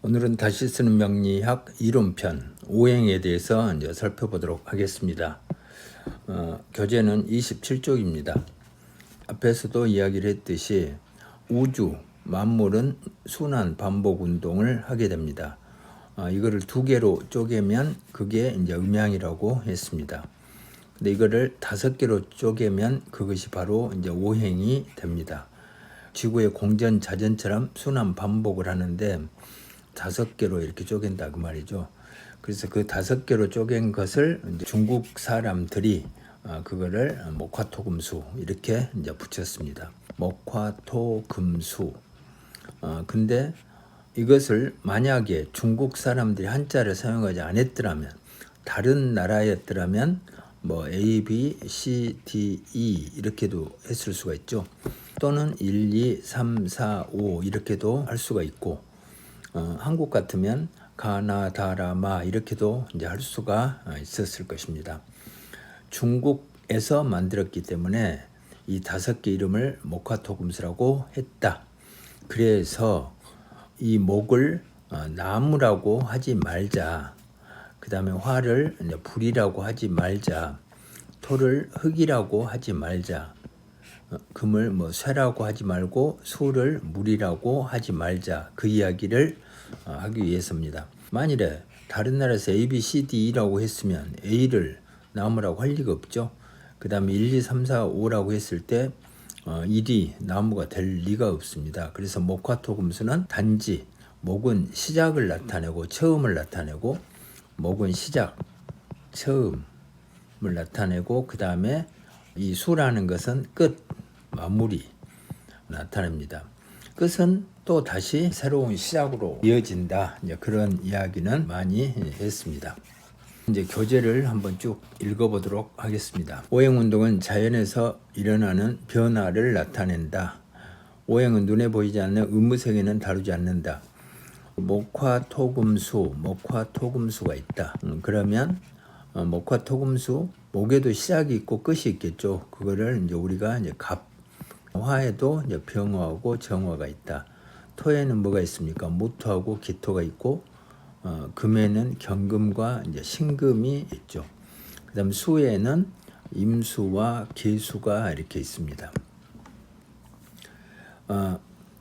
오늘은 다시 쓰는 명리학 이론편 오행에 대해서 이제 살펴보도록 하겠습니다. 교재는 27쪽입니다. 앞에서도 이야기를 했듯이 우주, 만물은 순환 반복 운동을 하게 됩니다. 이거를 두 개로 쪼개면 그게 이제 음양이라고 했습니다. 근데 이거를 5개로 쪼개면 그것이 바로 이제 오행이 됩니다. 지구의 공전 자전처럼 순환 반복을 하는데 5개로 이렇게 쪼갠다 그 말이죠. 그래서 그 5개로 쪼갠 것을 이제 중국 사람들이 그거를 목화토금수 이렇게 이제 붙였습니다. 목화토금수. 근데 이것을 만약에 중국 사람들이 한자를 사용하지 않았더라면, 다른 나라였더라면 뭐 A, B, C, D, E 이렇게도 했을 수가 있죠. 또는 1, 2, 3, 4, 5 이렇게도 할 수가 있고, 한국 같으면 가나다라마 이렇게도 이제 할 수가 있었을 것입니다. 중국에서 만들었기 때문에 이 5개 이름을 목화토금수라고 했다. 그래서 이 목을 나무라고 하지 말자. 그 다음에 화를 불이라고 하지 말자. 토를 흙이라고 하지 말자. 금을 쇠라고 하지 말고 수를 물이라고 하지 말자. 그 이야기를 하기 위해서입니다. 만일에 다른 나라에서 A, B, C, D, E라고 했으면 A를 나무라고 할 리가 없죠. 그 다음에 1, 2, 3, 4, 5라고 했을 때 1이 나무가 될 리가 없습니다. 그래서 목화토금수는 단지 목은 시작을 나타내고 처음을 나타내고, 목은 시작, 처음을 나타내고, 그 다음에 이 수라는 것은 끝, 마무리 나타냅니다. 끝은 또 다시 새로운 시작으로 이어진다. 이제 그런 이야기는 많이 했습니다. 이제 교재를 한번 쭉 읽어보도록 하겠습니다. 오행운동은 자연에서 일어나는 변화를 나타낸다. 오행은 눈에 보이지 않는 의무세계는 다루지 않는다. 목화토금수가 있다. 그러면 목화토금수, 목에도 시작이 있고 끝이 있겠죠. 그거를 이제 우리가 이제 화에도 이제 병화하고 정화가 있다. 토에는 뭐가 있습니까? 무토하고 기토가 있고, 금에는 경금과 이제 신금이 있죠. 그다음 수에는 임수와 계수가 이렇게 있습니다.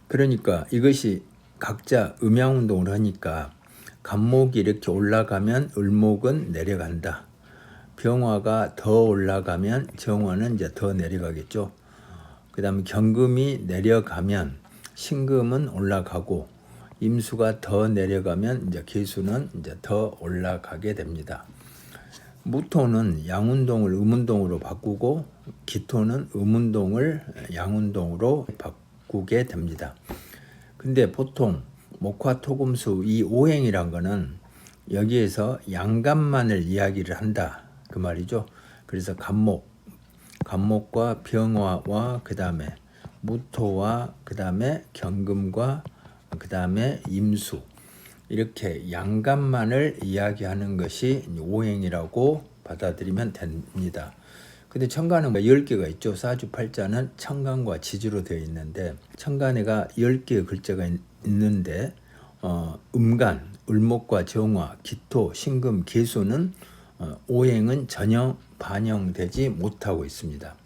그러니까 이것이 각자 음양운동을 하니까 간목이 이렇게 올라가면 을목은 내려간다. 병화가 더 올라가면 정화는 이제 더 내려가겠죠. 그 다음에 경금이 내려가면 신금은 올라가고, 임수가 더 내려가면 이제 계수는 이제 더 올라가게 됩니다. 무토는 양운동을 음운동으로 바꾸고, 기토는 음운동을 양운동으로 바꾸게 됩니다. 근데 보통 목화토금수 이 오행이란 거는 여기에서 양간만을 이야기를 한다 그 말이죠. 그래서 간목과 병화와 그 다음에 무토와 그 다음에 경금과 그 다음에 임수, 이렇게 양간만을 이야기하는 것이 오행이라고 받아들이면 됩니다. 근데 천간은 10개가 있죠. 사주팔자는 천간과 지지로 되어 있는데, 천간에가 10개의 글자가 있는데 음간, 을목과 정화, 기토, 신금, 계수는 오행은 전혀 반영되지 못하고 있습니다.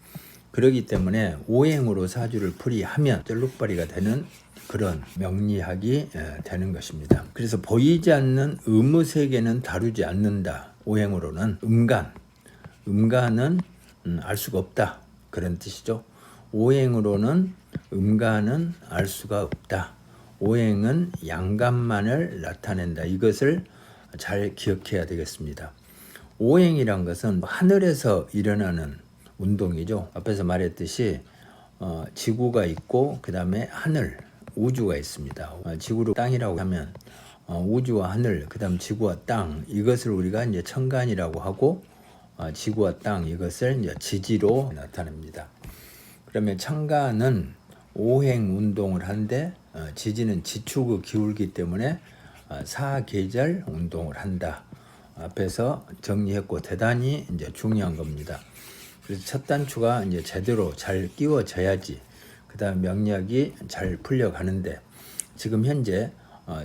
그렇기 때문에 오행으로 사주를 풀이하면 쩔룩발이가 되는 그런 명리학이 되는 것입니다. 그래서 보이지 않는 의무세계는 다루지 않는다. 오행으로는 음간은 알 수가 없다. 그런 뜻이죠. 오행으로는 음간은 알 수가 없다. 오행은 양간만을 나타낸다. 이것을 잘 기억해야 되겠습니다. 오행이란 것은 하늘에서 일어나는 운동이죠. 앞에서 말했듯이 지구가 있고 그 다음에 하늘, 우주가 있습니다. 지구를 땅이라고 하면 우주와 하늘, 그 다음 지구와 땅, 이것을 우리가 이제 천간이라고 하고, 지구와 땅 이것을 이제 지지로 나타냅니다. 그러면 천간은 오행 운동을 하는데, 지지는 지축의 기울기 때문에 사계절 운동을 한다. 앞에서 정리했고 대단히 이제 중요한 겁니다. 그래서 첫 단추가 이제 제대로 잘 끼워져야지 그 다음 명리학이 잘 풀려가는데, 지금 현재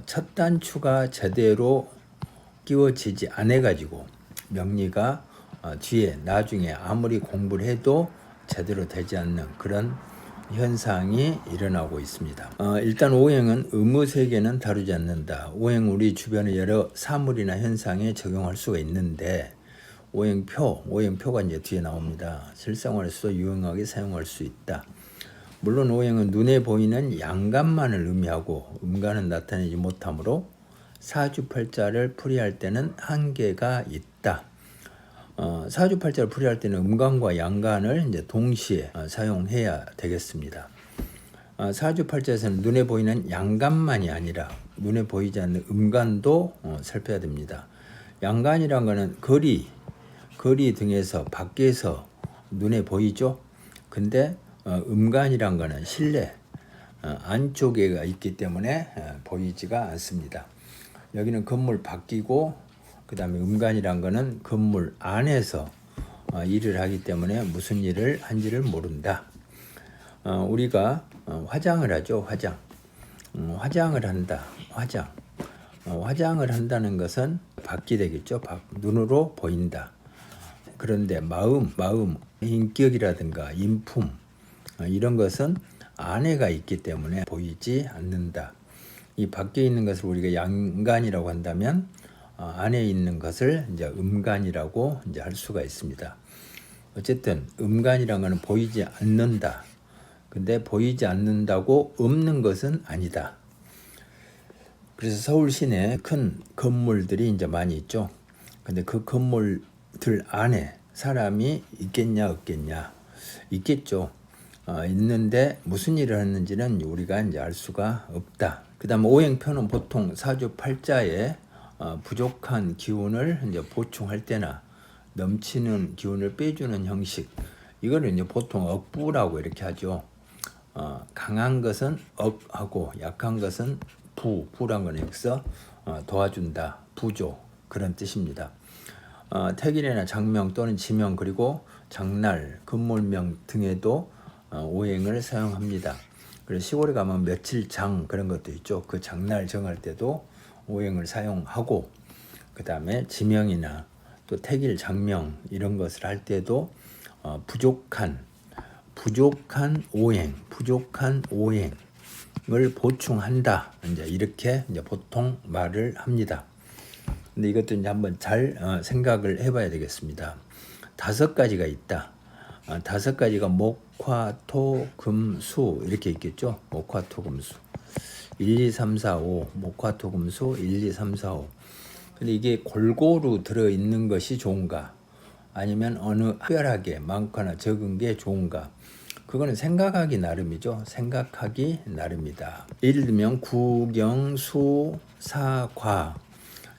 첫 단추가 제대로 끼워지지 않아가지고 명리가 뒤에 나중에 아무리 공부를 해도 제대로 되지 않는 그런 현상이 일어나고 있습니다. 일단 오행은 의무세계는 다루지 않는다. 오행 우리 주변의 여러 사물이나 현상에 적용할 수가 있는데 오행표가 이제 뒤에 나옵니다. 실생활에서도 유용하게 사용할 수 있다. 물론 오행은 눈에 보이는 양간만을 의미하고 음간은 나타내지 못하므로 사주팔자를 풀이할 때는 한계가 있다. 사주팔자를 풀이할 때는 음간과 양간을 이제 동시에 사용해야 되겠습니다. 사주팔자에서는 눈에 보이는 양간만이 아니라 눈에 보이지 않는 음간도 살펴야 됩니다. 양간이란 것은 거리 등에서 밖에서 눈에 보이죠. 근데 음간이란 것은 실내 안쪽에가 있기 때문에 보이지가 않습니다. 여기는 건물 밖이고 그 다음에 음간이란 것은 건물 안에서 일을 하기 때문에 무슨 일을 한지를 모른다. 우리가 화장을 하죠. 화장을 한다. 화장을 한다는 것은 밖이 되겠죠. 눈으로 보인다. 그런데 마음, 인격이라든가 인품 이런 것은 안에가 있기 때문에 보이지 않는다. 이 밖에 있는 것을 우리가 양간이라고 한다면 안에 있는 것을 이제 음간이라고 이제 할 수가 있습니다. 어쨌든 음간이란 것은 보이지 않는다. 근데 보이지 않는다고 없는 것은 아니다. 그래서 서울 시내 큰 건물들이 이제 많이 있죠. 근데 그 건물들 안에 사람이 있겠냐 없겠냐? 있겠죠. 있는데 무슨 일을 했는지는 우리가 이제 알 수가 없다. 그다음 오행표는 보통 사주팔자에 부족한 기운을 이제 보충할 때나 넘치는 기운을 빼주는 형식. 이거를 이제 보통 억부라고 이렇게 하죠. 강한 것은 억하고 약한 것은 부란 건 여기서 도와준다, 부조 그런 뜻입니다. 태길이나 장명 또는 지명 그리고 장날, 건물명 등에도 오행을 사용합니다. 그래서 시골에 가면 며칠장 그런 것도 있죠. 그 장날 정할 때도 오행을 사용하고 그 다음에 지명이나 또 태길, 장명 이런 것을 할 때도 부족한 오행을 보충한다. 이제 이렇게 이제 보통 말을 합니다. 근데 이것도 이제 한번 잘 생각을 해봐야 되겠습니다. 5가지가 있다. 5가지가 목, 화, 토, 금, 수 이렇게 있겠죠. 목, 화, 토, 금, 수 1, 2, 3, 4, 5 목, 화, 토, 금, 수 1, 2, 3, 4, 5 근데 이게 골고루 들어있는 것이 좋은가 아니면 어느 특별하게 많거나 적은 게 좋은가 그거는 생각하기 나름이죠. 생각하기 나름이다. 예를 들면 구경, 수, 사, 과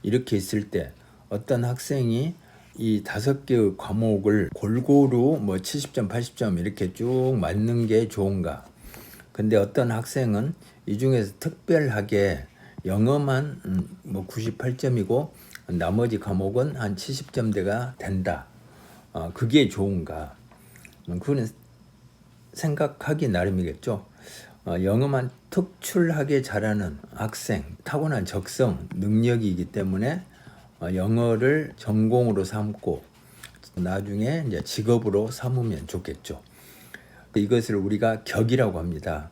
이렇게 있을 때 어떤 학생이 이 5개의 과목을 골고루 70점, 80점 이렇게 쭉 맞는 게 좋은가? 근데 어떤 학생은 이 중에서 특별하게 영어만 98점이고 나머지 과목은 한 70점대가 된다. 그게 좋은가? 그거는 생각하기 나름이겠죠. 영어만 특출하게 잘하는 학생, 타고난 적성, 능력이기 때문에 영어를 전공으로 삼고 나중에 이제 직업으로 삼으면 좋겠죠. 이것을 우리가 격이라고 합니다.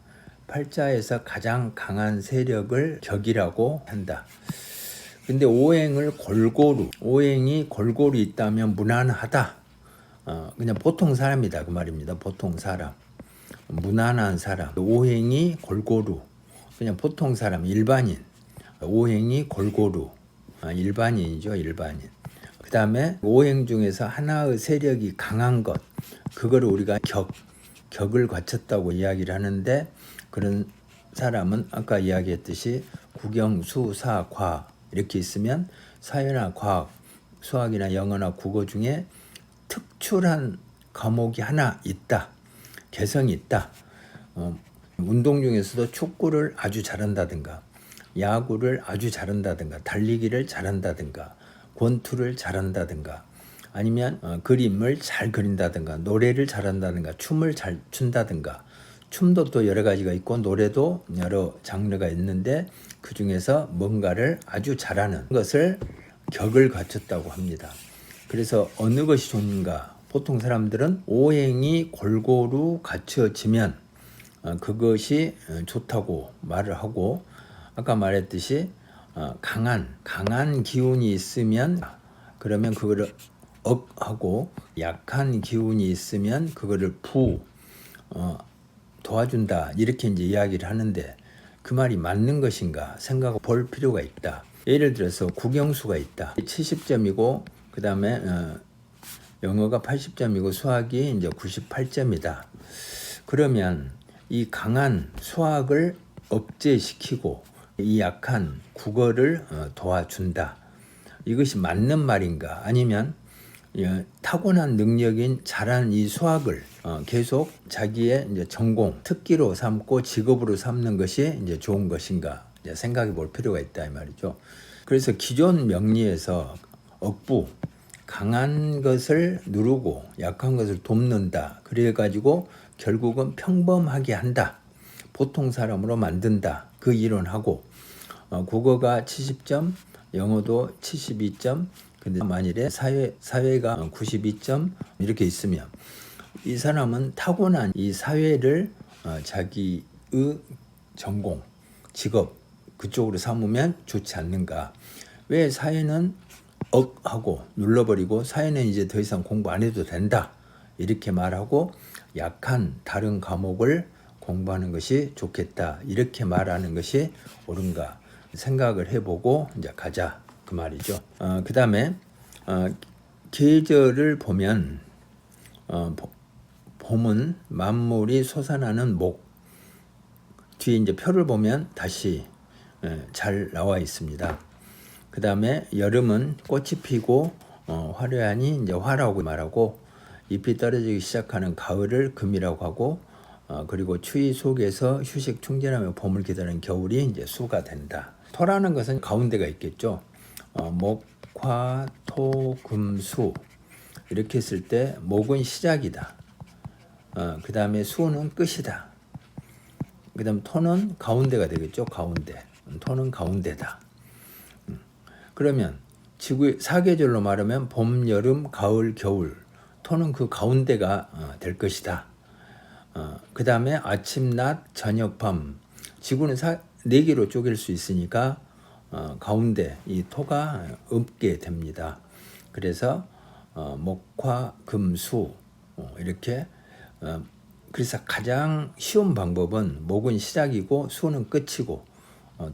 팔자에서 가장 강한 세력을 격이라고 한다. 근데 오행이 골고루 있다면 무난하다. 그냥 보통 사람이다 그 말입니다. 보통 사람. 무난한 사람. 오행이 골고루. 그냥 보통 사람, 일반인. 오행이 골고루. 일반인이죠, 일반인. 그 다음에 오행 중에서 하나의 세력이 강한 것, 그거를 우리가 격을 갖췄다고 이야기를 하는데 그런 사람은 아까 이야기했듯이 국영, 수, 사, 과 이렇게 있으면 사회나 과학, 수학이나 영어나 국어 중에 특출한 과목이 하나 있다. 개성이 있다. 운동 중에서도 축구를 아주 잘한다든가 야구를 아주 잘한다든가 달리기를 잘한다든가 권투를 잘한다든가 아니면 그림을 잘 그린다든가 노래를 잘한다든가 춤을 잘 춘다든가 춤도 또 여러 가지가 있고 노래도 여러 장르가 있는데 그 중에서 뭔가를 아주 잘하는 것을 격을 갖췄다고 합니다. 그래서 어느 것이 좋은가? 보통 사람들은 오행이 골고루 갖춰지면 그것이 좋다고 말을 하고, 아까 말했듯이 강한 기운이 있으면 그러면 그거를 억하고, 약한 기운이 있으면 그거를 도와준다, 이렇게 이제 이야기를 하는데 그 말이 맞는 것인가 생각해 볼 필요가 있다. 예를 들어서 국영수가 있다. 70점이고 그 다음에 영어가 80점이고 수학이 이제 98점이다. 그러면 이 강한 수학을 억제시키고 이 약한 국어를 도와준다. 이것이 맞는 말인가? 아니면 타고난 능력인 잘한 이 수학을 계속 자기의 이제 전공, 특기로 삼고 직업으로 삼는 것이 이제 좋은 것인가? 이제 생각해 볼 필요가 있다 이 말이죠. 그래서 기존 명리에서 억부, 강한 것을 누르고 약한 것을 돕는다. 그래가지고 결국은 평범하게 한다. 보통 사람으로 만든다. 그 이론하고 국어가 70점, 영어도 72점, 근데 만일에 사회가 92점 이렇게 있으면 이 사람은 타고난 이 사회를 자기의 전공, 직업 그쪽으로 삼으면 좋지 않는가? 왜 사회는 억하고 눌러버리고 사회는 이제 더 이상 공부 안 해도 된다 이렇게 말하고 약한 다른 과목을 공부하는 것이 좋겠다 이렇게 말하는 것이 옳은가 생각을 해보고 이제 가자 그 말이죠. 그 다음에 계절을 보면 봄은 만물이 솟아나는 목, 뒤에 이제 표를 보면 다시 잘 나와 있습니다. 그 다음에 여름은 꽃이 피고 화려하니 이제 화라고 말하고, 잎이 떨어지기 시작하는 가을을 금이라고 하고, 그리고 추위 속에서 휴식 충전하며 봄을 기다리는 겨울이 이제 수가 된다. 토라는 것은 가운데가 있겠죠. 목, 화, 토, 금, 수 이렇게 했을 때 목은 시작이다. 그 다음에 수는 끝이다. 그 다음 토는 가운데가 되겠죠. 가운데. 토는 가운데다. 그러면 지구의 사계절로 말하면 봄, 여름, 가을, 겨울. 토는 그 가운데가 될 것이다. 그 다음에 아침, 낮, 저녁, 밤. 지구는 4개로 쪼갤 수 있으니까 가운데 이 토가 없게 됩니다. 그래서 목화, 금, 수 이렇게 그래서 가장 쉬운 방법은 목은 시작이고 수는 끝이고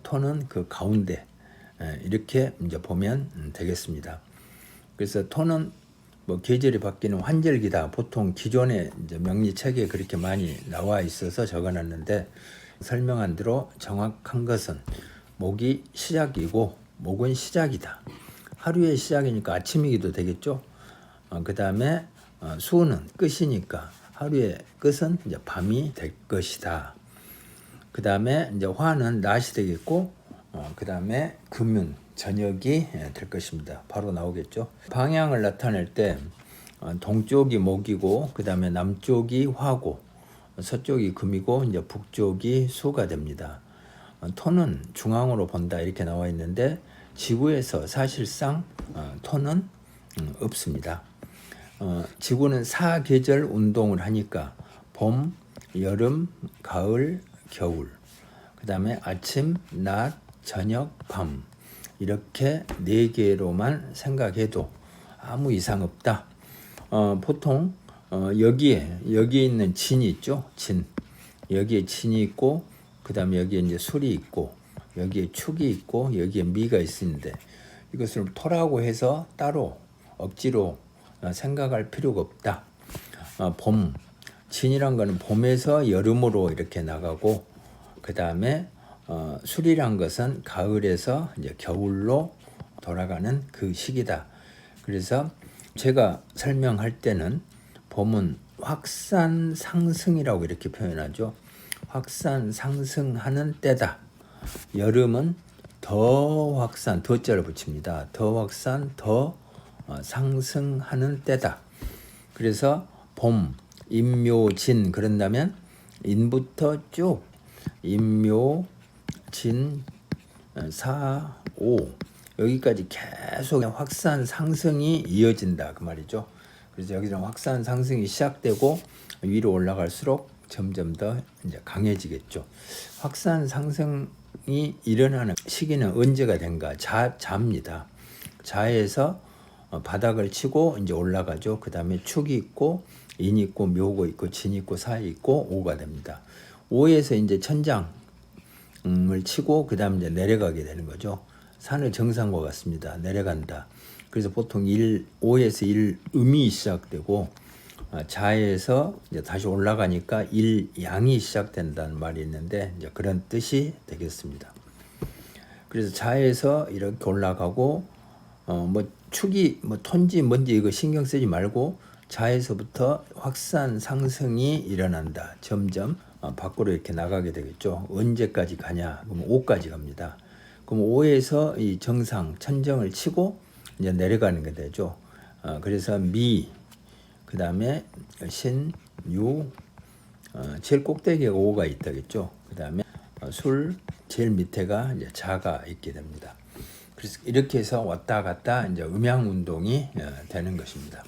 토는 그 가운데 이렇게 이제 보면 되겠습니다. 그래서 토는 뭐 계절이 바뀌는 환절기다. 보통 기존의 이제 명리 책에 그렇게 많이 나와 있어서 적어놨는데 설명한 대로 정확한 것은 목이 시작이고 목은 시작이다. 하루의 시작이니까 아침이기도 되겠죠. 그 다음에 수는 끝이니까 하루의 끝은 이제 밤이 될 것이다. 그 다음에 이제 화는 낮이 되겠고, 그 다음에 금은 저녁이 될 것입니다. 바로 나오겠죠. 방향을 나타낼 때 동쪽이 목이고, 그 다음에 남쪽이 화고, 서쪽이 금이고, 이제 북쪽이 수가 됩니다. 토는 중앙으로 본다 이렇게 나와 있는데 지구에서 사실상 토는 없습니다. 지구는 4계절 운동을 하니까 봄, 여름, 가을, 겨울, 그 다음에 아침, 낮, 저녁, 밤 이렇게 4개로만 생각해도 아무 이상 없다. 보통 여기에 있는 진이 있죠. 진. 여기에 진이 있고, 그 다음에 여기에 이제 술이 있고, 여기에 축이 있고, 여기에 미가 있는데 이것을 토라고 해서 따로 억지로 생각할 필요가 없다. 봄, 진이란 거는 봄에서 여름으로 이렇게 나가고, 그 다음에 술이란 것은 가을에서 이제 겨울로 돌아가는 그 시기다. 그래서 제가 설명할 때는 봄은 확산 상승이라고 이렇게 표현하죠. 확산 상승하는 때다. 여름은 더 확산, 더자를 붙입니다. 더 확산, 더 상승하는 때다. 그래서 봄, 임묘진 그런다면 인부터 쭉 인묘, 진, 사, 오 여기까지 계속 확산 상승이 이어진다 그 말이죠. 그래서 여기서 확산 상승이 시작되고 위로 올라갈수록 점점 더 이제 강해지겠죠. 확산 상승이 일어나는 시기는 언제가 된가? 자입니다. 자에서 바닥을 치고 이제 올라가죠. 그 다음에 축이 있고 인 있고 묘고 있고 진 있고 사 있고 오가 됩니다. 오에서 이제 천장을 치고 그 다음 이제 내려가게 되는 거죠. 산의 정상과 같습니다. 내려간다. 그래서 보통 5에서 1 음이 시작되고 자에서 이제 다시 올라가니까 1 양이 시작된다는 말이 있는데 이제 그런 뜻이 되겠습니다. 그래서 자에서 이렇게 올라가고 뭐 축이 뭐 톤지 뭔지 이거 신경 쓰지 말고 자에서부터 확산 상승이 일어난다. 점점 밖으로 이렇게 나가게 되겠죠. 언제까지 가냐? 그럼 5까지 갑니다. 그럼 5에서 이 정상 천정을 치고 이제 내려가는 게 되죠. 그래서 미, 그 다음에 신, 유, 제일 꼭대기에 5가 있다겠죠. 그 다음에 술, 제일 밑에가 이제 자가 있게 됩니다. 그래서 이렇게 해서 왔다 갔다 이제 음양 운동이 되는 것입니다.